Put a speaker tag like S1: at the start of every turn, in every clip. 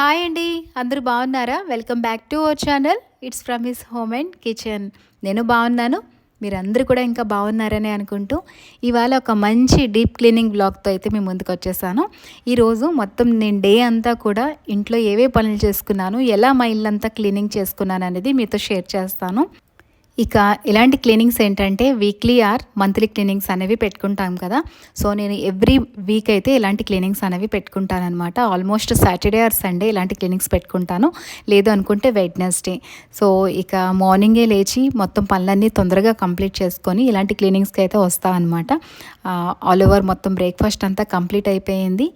S1: Hi అండి. అందరూ బాగున్నారా? Welcome back to our channel. It's from his home and kitchen. నేను బాగున్నాను. మీరందరూ కూడా ఇంకా బాగున్నారని అనుకుంటూ ఇవాళ ఒక మంచి డీప్ క్లీనింగ్ బ్లాగ్తో అయితే మేము ముందుకు వచ్చేసాను. ఈరోజు మొత్తం నేను డే అంతా కూడా ఇంట్లో ఏవే పనులు చేసుకున్నాను, ఎలా మా ఇల్లంతా క్లీనింగ్ చేసుకున్నాను అనేది మీతో షేర్ చేస్తాను. ఇక ఇలాంటి క్లీనింగ్స్ ఏంటంటే వీక్లీ ఆర్ మంత్లీ క్లీనింగ్స్ అనేవి పెట్టుకుంటాం కదా. సో నేను ఎవ్రీ వీక్ అయితే ఇలాంటి క్లీనింగ్స్ అనేవి పెట్టుకుంటాను అనమాట. ఆల్మోస్ట్ సాటర్డే ఆర్ సండే ఇలాంటి క్లీనింగ్స్ పెట్టుకుంటాను, లేదు అనుకుంటే వెడ్నెస్డే. సో ఇక మార్నింగే లేచి మొత్తం పనులన్నీ తొందరగా కంప్లీట్ చేసుకొని ఇలాంటి క్లీనింగ్స్కి అయితే వస్తాను అనమాట. ఆల్ ఓవర్ మొత్తం బ్రేక్ఫాస్ట్ అంతా కంప్లీట్ అయిపోయింది.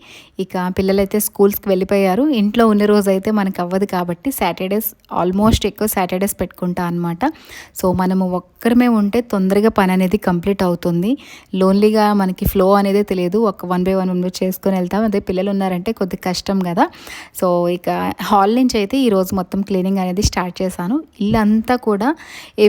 S1: ఇక పిల్లలైతే స్కూల్స్కి వెళ్ళిపోయారు. ఇంట్లో ఉన్న రోజు అయితే మనకు అవ్వదు కాబట్టి సాటర్డేస్ ఆల్మోస్ట్ ఎక్కువ సాటర్డేస్ పెట్టుకుంటా అనమాట. సో మనము ఒక్కరమే ఉంటే తొందరగా పని అనేది కంప్లీట్ అవుతుంది. లోన్లీగా మనకి ఫ్లో అనేది తెలియదు. ఒక వన్ బై వన్ చేసుకొని వెళ్తాం. అదే పిల్లలు ఉన్నారంటే కొద్దిగా కష్టం కదా. సో ఇక హాల్ నుంచి అయితే ఈరోజు మొత్తం క్లీనింగ్ అనేది స్టార్ట్ చేశాను. ఇల్లంతా కూడా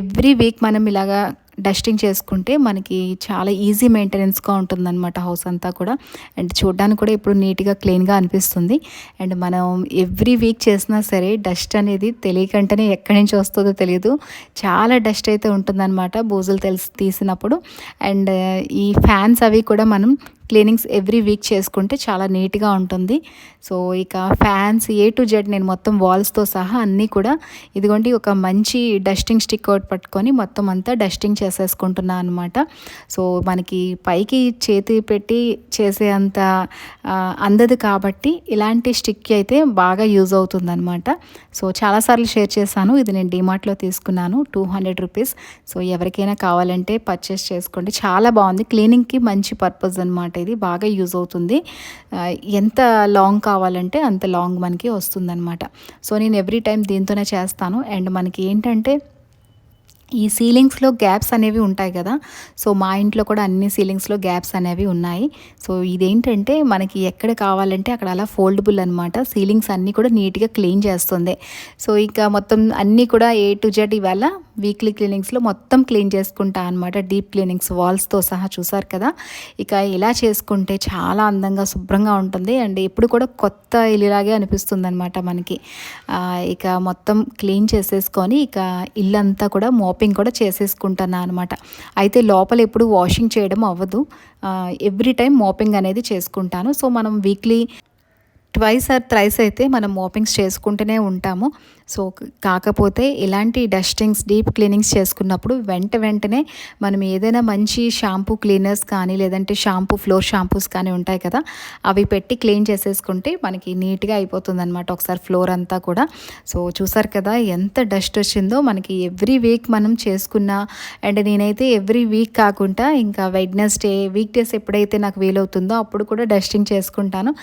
S1: ఎవ్రీ వీక్ మనం ఇలాగా డస్టింగ్ చేసుకుంటే మనకి చాలా ఈజీ మెయింటెనెన్స్గా ఉంటుందన్నమాట హౌస్ అంతా కూడా. అండ్ చూడడానికి కూడా ఇప్పుడు నీట్గా క్లీన్గా అనిపిస్తుంది. అండ్ మనం ఎవ్రీ వీక్ చేసినా సరే డస్ట్ అనేది తెలియకంటేనే ఎక్కడి నుంచి వస్తుందో తెలియదు. చాలా డస్ట్ అయితే ఉంటుందన్నమాట బూజులు తీసినప్పుడు. అండ్ ఈ ఫ్యాన్స్ అవి కూడా మనం క్లీనింగ్స్ ఎవ్రీ వీక్ చేసుకుంటే చాలా నీట్గా ఉంటుంది. సో ఇక ఫ్యాన్స్ ఏ టు జెడ్ నేను మొత్తం వాల్స్తో సహా అన్నీ కూడా ఇదిగోండి ఒక మంచి డస్టింగ్ స్టిక్ అవుట్ పట్టుకొని మొత్తం అంతా డస్టింగ్ చేసేసుకుంటున్నాను అనమాట. సో మనకి పైకి చేతి పెట్టి చేసే అంత అందదు కాబట్టి ఇలాంటి స్టిక్ అయితే బాగా యూజ్ అవుతుందన్నమాట. సో చాలాసార్లు షేర్ చేశాను. ఇది నేను డిమార్ట్లో తీసుకున్నాను, 200 రూపీస్. సో ఎవరికైనా కావాలంటే పర్చేస్ చేసుకోండి. చాలా బాగుంది, క్లీనింగ్కి మంచి పర్పస్ అనమాట. ఇది బాగా యూజ్ అవుతుంది. ఎంత లాంగ్ కావాలంటే అంత లాంగ్ మనకి వస్తుందన్నమాట. సో నేను ఎవ్రీ టైం దీంతోనే చేస్తాను. అండ్ మనకి ఏంటంటే ఈ సీలింగ్స్లో గ్యాప్స్ అనేవి ఉంటాయి కదా. సో మా ఇంట్లో కూడా అన్ని సీలింగ్స్లో గ్యాప్స్ అనేవి ఉన్నాయి. సో ఇదేంటంటే మనకి ఎక్కడ కావాలంటే అక్కడ అలా ఫోల్డబుల్ అనమాట. సీలింగ్స్ అన్నీ కూడా నీట్గా క్లీన్ చేస్తుంది. సో ఇక మొత్తం అన్నీ కూడా ఏ టు జెడ్ ఇవాళ వీక్లీ క్లీనింగ్స్లో మొత్తం క్లీన్ చేసుకుంటా అనమాట. డీప్ క్లీనింగ్స్ వాల్స్తో సహా చూసారు కదా. ఇక ఇలా చేసుకుంటే చాలా అందంగా శుభ్రంగా ఉంటుంది. అండ్ ఎప్పుడు కూడా కొత్త ఇల్లులాగే అనిపిస్తుంది అనమాట మనకి. ఇక మొత్తం క్లీన్ చేసేసుకొని ఇక ఇల్లంతా కూడా మాపింగ్ కూడా చేసేసుకుంటున్నాను అనమాట. అయితే లోపల ఎప్పుడు వాషింగ్ చేయడం అవ్వదు. ఎవ్రీ టైం మాపింగ్ అనేది చేసుకుంటాను. సో మనం వీక్లీ ట్వైస్ ఆర్ థ్రైస్ అయితే మనం మాపింగ్స్ చేసుకుంటూనే ఉంటాము. సో కాకపోతే ఇలాంటి డస్టింగ్స్ డీప్ క్లీనింగ్స్ చేసుకున్నప్పుడు వెంటనే మనం ఏదైనా మంచి షాంపూ క్లీనర్స్ కానీ లేదంటే ఫ్లోర్ షాంపూస్ కానీ ఉంటాయి కదా, అవి పెట్టి క్లీన్ చేసేసుకుంటే మనకి నీట్గా అయిపోతుంది అనమాట ఒకసారి ఫ్లోర్ అంతా కూడా. సో చూసారు కదా ఎంత డస్ట్ వచ్చిందో మనకి ఎవ్రీ వీక్ మనం చేసుకున్న. అండ్ నేనైతే ఎవ్రీ వీక్ కాకుండా ఇంకా వెడ్నెస్డే వీక్ డేస్ ఎప్పుడైతే నాకు వీలవుతుందో అప్పుడు కూడా డస్టింగ్ చేసుకుంటాను.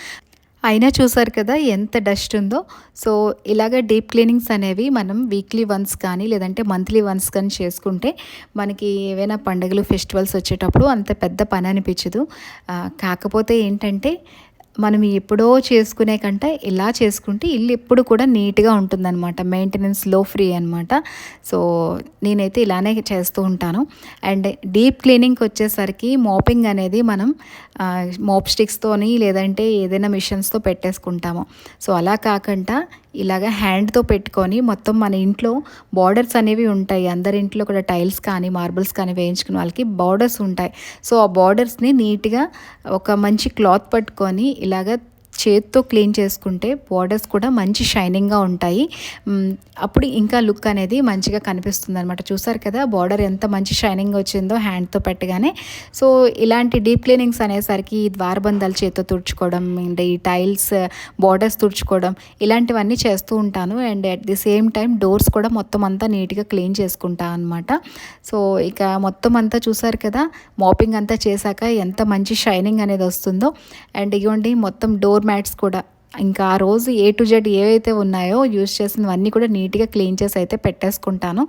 S1: అయినా చూసారు కదా ఎంత డస్ట్ ఉందో. సో ఇలాగ డీప్ క్లీనింగ్స్ అనేవి మనం వీక్లీ వన్స్ కానీ లేదంటే మంత్లీ వన్స్ కానీ చేసుకుంటే మనకి ఏవైనా పండుగలు ఫెస్టివల్స్ వచ్చేటప్పుడు అంత పెద్ద పని అనిపించదు. కాకపోతే ఏంటంటే మనం ఎప్పుడో చేసుకునే కంటే ఇలా చేసుకుంటే ఇల్లు ఎప్పుడు కూడా నీట్గా ఉంటుందన్నమాట. మెయింటెనెన్స్ లో ఫ్రీ అనమాట. సో నేనైతే ఇలానే చేస్తూ ఉంటాను. అండ్ డీప్ క్లీనింగ్కి వచ్చేసరికి మోపింగ్ అనేది మనం మోప్ స్టిక్స్తోని లేదంటే ఏదైనా మిషన్స్తో పెట్టేసుకుంటాము. సో అలా కాకుండా ఇలాగ హ్యాండ్తో పెట్టుకొని మొత్తం మన ఇంట్లో బార్డర్స్ అనేవి ఉంటాయి. అందరి ఇంట్లో కూడా టైల్స్ కానీ మార్బుల్స్ కానీ వేయించుకునే వాళ్ళకి బార్డర్స్ ఉంటాయి. సో ఆ బార్డర్స్ని నీట్గా ఒక మంచి క్లాత్ పట్టుకొని ఇలాగ చేత్తో క్లీన్ చేసుకుంటే బార్డర్స్ కూడా మంచి షైనింగ్గా ఉంటాయి. అప్పుడు ఇంకా లుక్ అనేది మంచిగా కనిపిస్తుంది అనమాట. చూసారు కదా బార్డర్ ఎంత మంచి షైనింగ్ వచ్చిందో హ్యాండ్తో పెట్టగానే. సో ఇలాంటి డీప్ క్లీనింగ్స్ అనేసరికి ద్వారబంధాలు చేత్తో తుడుచుకోవడం అండ్ ఈ టైల్స్ బార్డర్స్ తుడుచుకోవడం ఇలాంటివన్నీ చేస్తూ ఉంటాను. And at the same time doors కూడా మొత్తం అంతా నీట్గా క్లీన్ చేసుకుంటాను అనమాట. సో ఇక మొత్తం అంతా చూసారు కదా మాపింగ్ అంతా చేశాక ఎంత మంచి షైనింగ్ అనేది వస్తుందో. అండ్ ఇవ్వండి మొత్తం డోర్ మ్యాట్స్ కూడా ఇంకా ఆ రోజు ఏ టు జెడ్ ఏవైతే ఉన్నాయో యూజ్ చేసినవన్నీ కూడా నీట్గా క్లీన్ చేసి అయితే పెట్టేసుకుంటాను.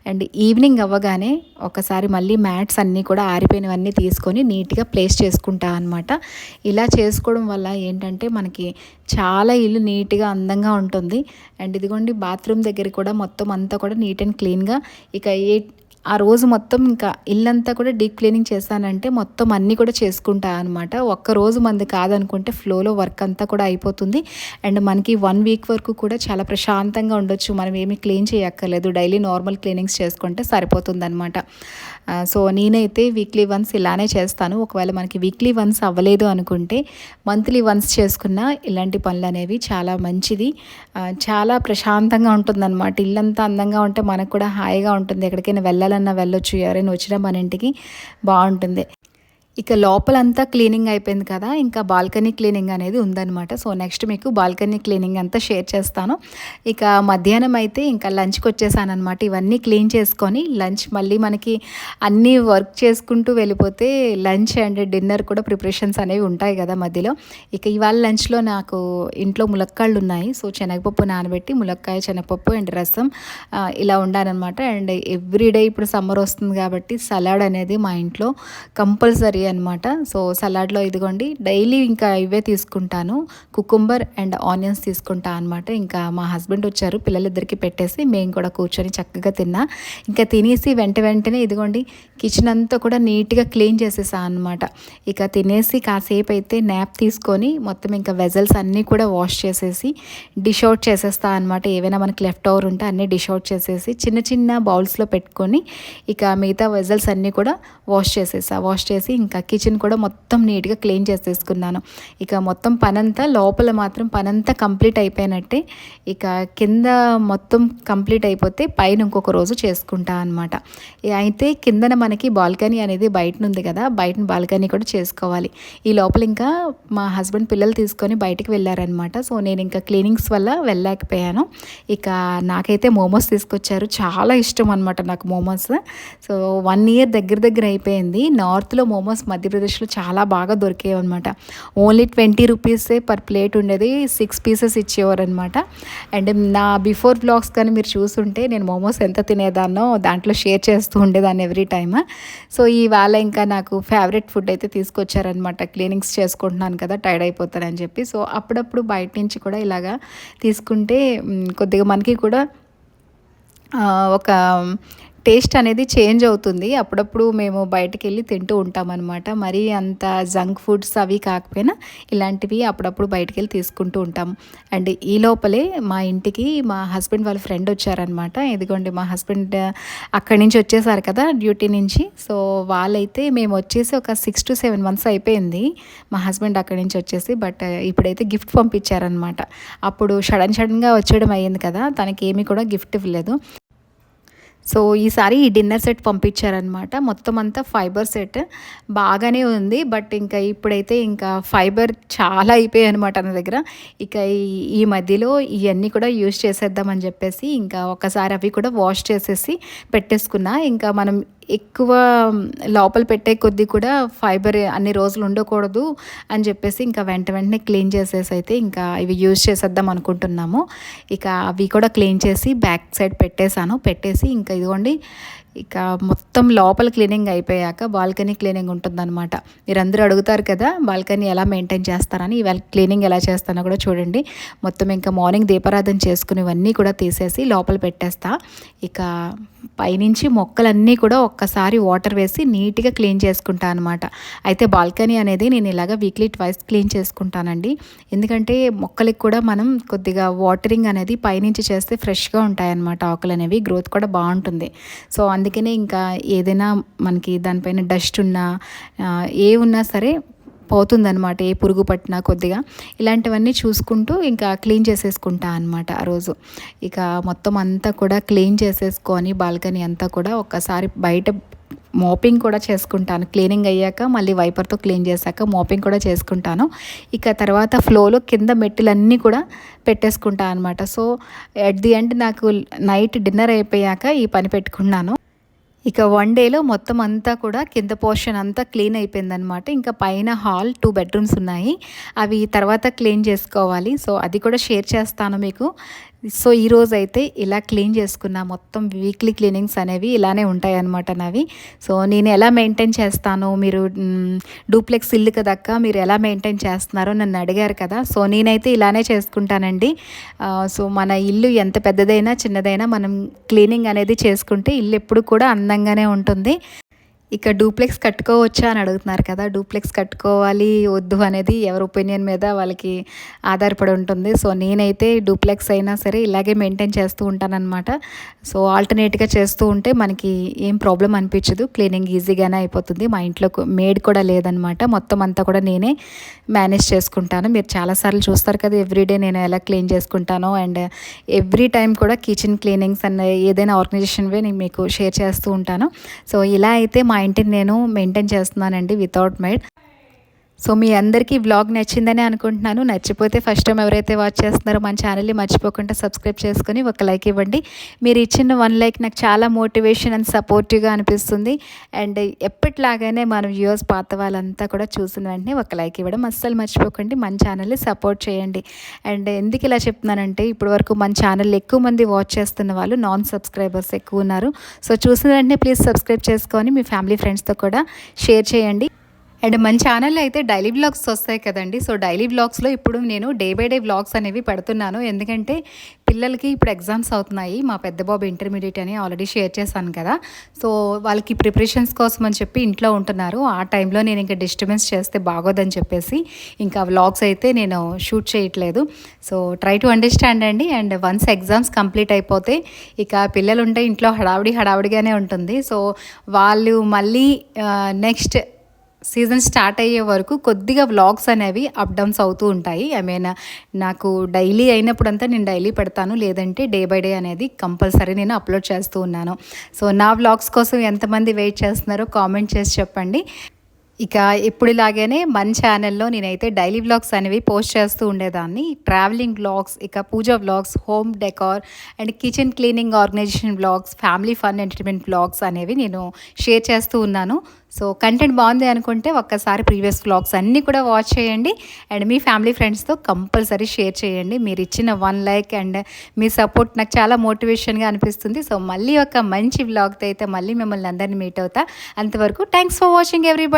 S1: అండ్ ఈవినింగ్ అవ్వగానే ఒకసారి మళ్ళీ మ్యాట్స్ అన్నీ కూడా ఆరిపోయినవన్నీ తీసుకొని నీట్గా ప్లేస్ చేసుకుంటాను అనమాట. ఇలా చేసుకోవడం వల్ల ఏంటంటే మనకి చాలా ఇల్లు నీట్గా అందంగా ఉంటుంది. అండ్ ఇదిగోండి బాత్రూమ్ దగ్గర కూడా మొత్తం అంతా కూడా నీట్ అండ్ క్లీన్గా. ఇక ఆ రోజు మొత్తం ఇంకా ఇల్లంతా కూడా డీప్ క్లీనింగ్ చేశానంటే మొత్తం అన్నీ కూడా చేసుకుంటా అనమాట. ఒక్కరోజు మంది కాదనుకుంటే ఫ్లోలో వర్క్ అంతా కూడా అయిపోతుంది. అండ్ మనకి 1 వీక్ వరకు కూడా చాలా ప్రశాంతంగా ఉండొచ్చు. మనం ఏమి క్లీన్ చేయక్కర్లేదు. డైలీ నార్మల్ క్లీనింగ్స్ చేసుకుంటే సరిపోతుందనమాట. సో నేనైతే వీక్లీ వన్స్ ఇలానే చేస్తాను. ఒకవేళ మనకి వీక్లీ వన్స్ అవ్వలేదు అనుకుంటే మంత్లీ వన్స్ చేసుకున్న ఇలాంటి పనులు అనేవి చాలా మంచిది. చాలా ప్రశాంతంగా ఉంటుందన్నమాట. ఇల్లంతా అందంగా ఉంటే మనకు కూడా హాయిగా ఉంటుంది. ఎక్కడికైనా వెళ్ళాలన్నా వెళ్ళొచ్చు. ఎవరైనా వచ్చినా మన ఇంటికి బాగుంటుంది. ఇక లోపలంతా క్లీనింగ్ అయిపోయింది కదా, ఇంకా బాల్కనీ క్లీనింగ్ అనేది ఉందన్నమాట. సో నెక్స్ట్ మీకు బాల్కనీ క్లీనింగ్ అంతా షేర్ చేస్తాను. ఇక మధ్యాహ్నం అయితే ఇంకా లంచ్కి వచ్చేసానమాట. ఇవన్నీ క్లీన్ చేసుకొని లంచ్ మళ్ళీ మనకి అన్నీ వర్క్ చేసుకుంటూ వెళ్ళిపోతే లంచ్ అండ్ డిన్నర్ కూడా ప్రిపరేషన్స్ అనేవి ఉంటాయి కదా మధ్యలో. ఇక ఇవాళ లంచ్లో నాకు ఇంట్లో ములక్కాళ్ళు ఉన్నాయి. సో శనగపప్పు నానబెట్టి ములక్కాయ, శనగపప్పు అండ్ రసం ఇలా ఉండాలన్నమాట. అండ్ ఎవ్రీడే ఇప్పుడు సమ్మర్ వస్తుంది కాబట్టి సలాడ్ అనేది మా ఇంట్లో కంపల్సరీ అనమాట. సో సలాడ్లో ఇదిగోండి డైలీ ఇంకా ఇవే తీసుకుంటాను. కుకుంబర్ అండ్ ఆనియన్స్ తీసుకుంటా అనమాట. ఇంకా మా హస్బెండ్ వచ్చారు, పిల్లలిద్దరికి పెట్టేసి మేము కూడా కూర్చొని చక్కగా తిన్నా. ఇంకా తినేసి వెంటనే ఇదిగోండి కిచెన్ అంతా కూడా నీట్గా క్లీన్ చేసేసా అనమాట. ఇక తినేసి కాసేపు అయితే న్యాప్ తీసుకొని మొత్తం ఇంకా వెజల్స్ అన్నీ కూడా వాష్ చేసేసి డిష్ అవుట్ చేసేస్తా అనమాట. ఏవైనా మనకి లెఫ్ట్ ఓవర్ ఉంటే అన్నీ డిష్ అవుట్ చేసేసి చిన్న బౌల్స్లో పెట్టుకొని ఇక మిగతా వెజల్స్ అన్నీ కూడా వాష్ చేసి ఇంకా కిచెన్ కూడా మొత్తం నీట్గా క్లీన్ చేసేసుకున్నాను. ఇక మొత్తం పనంతా లోపల మాత్రం పనంతా కంప్లీట్ అయిపోయినట్టే. ఇక కింద మొత్తం కంప్లీట్ అయిపోతే పైన ఇంకొక రోజు చేసుకుంటా అనమాట. అయితే కిందన మనకి బాల్కనీ అనేది బయట ఉంది కదా, బయట బాల్కనీ కూడా చేసుకోవాలి. ఈ లోపల ఇంకా మా హస్బెండ్ పిల్లలు తీసుకొని బయటికి వెళ్ళారనమాట. సో నేను ఇంకా క్లీనింగ్స్ వల్ల వెళ్ళలేకపోయాను. ఇక నాకైతే మోమోస్ తీసుకొచ్చారు. చాలా ఇష్టం అనమాట నాకు మోమోస్. సో 1 ఇయర్ దగ్గర అయిపోయింది. నార్త్లో మోమోస్ మధ్యప్రదేశ్లో చాలా బాగా దొరికేవి అనమాట. ఓన్లీ 20 రూపీసే పర్ ప్లేట్ ఉండేది. 6 పీసెస్ ఇచ్చేవారు అనమాట. అండ్ నా బిఫోర్ బ్లాగ్స్ కానీ మీరు చూస్తుంటే నేను మోమోస్ ఎంత తినేదాన్నో దాంట్లో షేర్ చేస్తూ ఉండేదాన్ని ఎవ్రీ టైమ్. సో ఇవాళ ఇంకా నాకు ఫేవరెట్ ఫుడ్ అయితే తీసుకొచ్చారనమాట. క్లీనింగ్స్ చేసుకుంటున్నాను కదా, టైర్డ్ అయిపోతానని చెప్పి. సో అప్పుడప్పుడు బయట నుంచి కూడా ఇలాగా తీసుకుంటే కొద్దిగా మనకి కూడా ఒక టేస్ట్ అనేది చేంజ్ అవుతుంది. అప్పుడప్పుడు మేము బయటికి వెళ్ళి తింటూ ఉంటామన్నమాట. మరీ అంత జంక్ ఫుడ్స్ అవి కాకపోయినా ఇలాంటివి అప్పుడప్పుడు బయటికి వెళ్ళి తీసుకుంటూ ఉంటాం. అండ్ ఈ లోపలే మా ఇంటికి మా హస్బెండ్ వాళ్ళ ఫ్రెండ్ వచ్చారనమాట. ఇదిగోండి మా హస్బెండ్ అక్కడి నుంచి వచ్చేసారు కదా డ్యూటీ నుంచి. సో వాళ్ళైతే మేము వచ్చేసి ఒక 6 to 7 months అయిపోయింది మా హస్బెండ్ అక్కడి నుంచి వచ్చేసి. బట్ ఇప్పుడైతే గిఫ్ట్ పంపించారనమాట. అప్పుడు సడన్గా వచ్చేయడం అయ్యింది కదా, తనకి ఏమీ కూడా గిఫ్ట్ ఇవ్వలేదు. సో ఈసారి ఈ డిన్నర్ సెట్ పంపించారనమాట. మొత్తం అంతా ఫైబర్ సెట్ బాగానే ఉంది. బట్ ఇంకా ఇప్పుడైతే ఇంకా ఫైబర్ చాలా అయిపోయాయి అనమాట నా దగ్గర. ఇక ఈ మధ్యలో ఇవన్నీ కూడా యూజ్ చేసేద్దామని చెప్పేసి ఇంకా ఒకసారి అవి కూడా వాష్ చేసేసి పెట్టేసుకున్నా. ఇంకా మనం ఎక్కువ లోపల పెట్టే కొద్దీ కూడా ఫైబర్ అన్ని రోజులు ఉండకూడదు అని చెప్పేసి ఇంకా వెంటనే క్లీన్ చేసేసి అయితే ఇంకా ఇవి యూజ్ చేసేద్దాం అనుకుంటున్నాము. ఇక అవి కూడా క్లీన్ చేసి బ్యాక్ సైడ్ పెట్టేసి ఇంకా ఇదిగోండి ఇక మొత్తం లోపల క్లీనింగ్ అయిపోయాక బాల్కనీ క్లీనింగ్ ఉంటుందన్నమాట. మీరందరూ అడుగుతారు కదా బాల్కనీ ఎలా మెయింటైన్ చేస్తారని. ఇవాళ క్లీనింగ్ ఎలా చేస్తానో కూడా చూడండి. మొత్తం ఇంకా మార్నింగ్ దీపారాధన చేసుకునేవన్నీ కూడా తీసేసి లోపల పెట్టేస్తా. ఇక పైనుంచి మొక్కలన్నీ కూడా ఒక్కసారి వాటర్ వేసి నీట్గా క్లీన్ చేసుకుంటా అనమాట. అయితే బాల్కనీ అనేది నేను ఇలాగ వీక్లీ 2 క్లీన్ చేసుకుంటానండి. ఎందుకంటే మొక్కలకి కూడా మనం కొద్దిగా వాటరింగ్ అనేది పైనుంచి చేస్తే ఫ్రెష్గా ఉంటాయన్నమాట. ఆకులు అనేవి గ్రోత్ కూడా బాగుంటుంది. సో అందుకనే ఇంకా ఏదైనా మనకి దానిపైన డస్ట్ ఉన్నా ఏ ఉన్నా సరే పోతుందనమాట. ఏ పురుగు పట్టినా కొద్దిగా ఇలాంటివన్నీ చూసుకుంటూ ఇంకా క్లీన్ చేసేసుకుంటా అనమాట ఆ రోజు. ఇక మొత్తం అంతా కూడా క్లీన్ చేసేసుకొని బాల్కనీ అంతా కూడా ఒక్కసారి బయట మోపింగ్ కూడా చేసుకుంటాను. క్లీనింగ్ అయ్యాక మళ్ళీ వైపర్తో క్లీన్ చేశాక మోపింగ్ కూడా చేసుకుంటాను. ఇక తర్వాత ఫ్లోలో కింద మెట్టులన్నీ కూడా పెట్టేసుకుంటాను అనమాట. సో ఎట్ ది ఎండ్ నాకు నైట్ డిన్నర్ అయిపోయాక ఈ పని పెట్టుకున్నాను. ఇక 1 డేలో మొత్తం అంతా కూడా కింద పోర్షన్ అంతా క్లీన్ అయిపోయిందనమాట. ఇంకా పైన హాల్ 2 బెడ్రూమ్స్ ఉన్నాయి, అవి తర్వాత క్లీన్ చేసుకోవాలి. సో అది కూడా షేర్ చేస్తాను మీకు. సో ఈరోజు అయితే ఇలా క్లీన్ చేసుకున్నా. మొత్తం వీక్లీ క్లీనింగ్స్ అనేవి ఇలానే ఉంటాయి అన్నమాట నావి. సో నేను ఎలా మెయింటైన్ చేస్తాను, మీరు డూప్లెక్స్ ఇల్లు కదక్క మీరు ఎలా మెయింటైన్ చేస్తున్నారో నన్ను అడిగారు కదా. సో నేనైతే ఇలానే చేసుకుంటానండి. సో మన ఇల్లు ఎంత పెద్దదైనా చిన్నదైనా మనం క్లీనింగ్ అనేది చేసుకుంటే ఇల్లు ఎప్పుడు కూడా అందంగానే ఉంటుంది. ఇక డూప్లెక్స్ కట్టుకోవచ్చా అని అడుగుతున్నారు కదా. డూప్లెక్స్ కట్టుకోవాలి వద్దు అనేది ఎవరి ఒపీనియన్ మీద వాళ్ళకి ఆధారపడి ఉంటుంది. సో నేనైతే డూప్లెక్స్ అయినా సరే ఇలాగే మెయింటైన్ చేస్తూ ఉంటానన్నమాట. సో ఆల్టర్నేట్గా చేస్తూ ఉంటే మనకి ఏం ప్రాబ్లం అనిపించదు, క్లీనింగ్ ఈజీగానే అయిపోతుంది. మా ఇంట్లో మేడ్ కూడా లేదనమాట, మొత్తం అంతా కూడా నేనే మేనేజ్ చేసుకుంటాను. మీరు చాలాసార్లు చూస్తారు కదా ఎవ్రీడే నేను ఎలా క్లీన్ చేసుకుంటానో, అండ్ ఎవ్రీ టైం కూడా కిచెన్ క్లీనింగ్స్ అండ్ ఏదైనా ఆర్గనైజేషన్వే నేను మీకు షేర్ చేస్తూ ఉంటాను. సో ఇలా అయితే మా ఇంటిని నేను మెయింటైన్ చేస్తున్నానండి వితౌట్ మేడ్. సో మీ అందరికీ వ్లాగ్ నచ్చిందని అనుకుంటున్నాను. నచ్చిపోతే ఫస్ట్ టైం ఎవరైతే వాచ్ చేస్తున్నారో మన ఛానల్ని మర్చిపోకుండా సబ్స్క్రైబ్ చేసుకొని ఒక లైక్ ఇవ్వండి. మీరు ఇచ్చిన 1 లైక్ నాకు చాలా మోటివేషన్ అండ్ సపోర్టివ్గా అనిపిస్తుంది. అండ్ ఎప్పటిలాగానే మన వ్యూవర్స్ పాత వాళ్ళంతా కూడా చూసిన వెంటనే ఒక లైక్ ఇవ్వడం అస్సలు మర్చిపోకండి. మన ఛానల్ని సపోర్ట్ చేయండి. అండ్ ఎందుకు ఇలా చెప్తున్నానంటే ఇప్పటివరకు మన ఛానల్ ఎక్కువ మంది వాచ్ చేస్తున్న వాళ్ళు నాన్ సబ్స్క్రైబర్స్ ఎక్కువ ఉన్నారు. సో చూసిన వెంటనే ప్లీజ్ సబ్స్క్రైబ్ చేసుకొని మీ ఫ్యామిలీ ఫ్రెండ్స్తో కూడా షేర్ చేయండి. అండ్ మన ఛానల్లో అయితే డైలీ వ్లాగ్స్ వస్తాయి కదండి. సో డైలీ వ్లాగ్స్లో ఇప్పుడు నేను డే బై డే వ్లాగ్స్ అనేవి పెడుతున్నాను. ఎందుకంటే పిల్లలకి ఇప్పుడు ఎగ్జామ్స్ అవుతున్నాయి. మా పెద్ద బాబు ఇంటర్మీడియట్ అని ఆల్రెడీ షేర్ చేశాను కదా. సో వాళ్ళకి ప్రిపరేషన్స్ కోసం అని చెప్పి ఇంట్లో ఉంటున్నారు. ఆ టైంలో నేను ఇంకా డిస్టర్బెన్స్ చేస్తే బాగోదని చెప్పేసి ఇంకా వ్లాగ్స్ అయితే నేను షూట్ చేయట్లేదు. సో ట్రై టు అండర్స్టాండ్ అండి. అండ్ వన్స్ ఎగ్జామ్స్ కంప్లీట్ అయిపోతే ఇక పిల్లలు ఉంటే ఇంట్లో హడావుడిగానే ఉంటుంది. సో వాళ్ళు మళ్ళీ నెక్స్ట్ సీజన్ స్టార్ట్ అయ్యే వరకు కొద్దిగా వ్లాగ్స్ అనేవి అప్ డౌన్స్ అవుతూ ఉంటాయి. ఐ మీన్ నాకు డైలీ అయినప్పుడంతా నేను డైలీ పెడతాను, లేదంటే డే బై డే అనేది కంపల్సరీ నేను అప్లోడ్ చేస్తూ ఉన్నాను. సో నా వ్లాగ్స్ కోసం ఎంతమంది వెయిట్ చేస్తున్నారో కామెంట్ చేసి చెప్పండి. ఇక ఇప్పుడులాగానే మన ఛానల్లో నేనైతే డైలీ వ్లాగ్స్ అనేవి పోస్ట్ చేస్తూ ఉండేదాన్ని. ట్రావెలింగ్ వ్లాగ్స్, ఇక pooja vlogs, home decor and kitchen cleaning organization vlogs, family fun entertainment vlogs అనేవి నేను షేర్ చేస్తూ ఉన్నాను. సో కంటెంట్ బాగుంది అనుకుంటే ఒక్కసారి ప్రీవియస్ వ్లాగ్స్ అన్నీ కూడా వాచ్ చేయండి. అండ్ మీ ఫ్యామిలీ ఫ్రెండ్స్తో కంపల్సరీ షేర్ చేయండి. మీరు ఇచ్చిన 1 లైక్ అండ్ మీ సపోర్ట్ నాకు చాలా మోటివేషన్గా అనిపిస్తుంది. సో మళ్ళీ ఒక మంచి వ్లాగ్తో అయితే మళ్ళీ మిమ్మల్ని అందరినీ మీట్ అవుతా. అంతవరకు థ్యాంక్స్ ఫర్ వాచింగ్ ఎవ్రీబడి.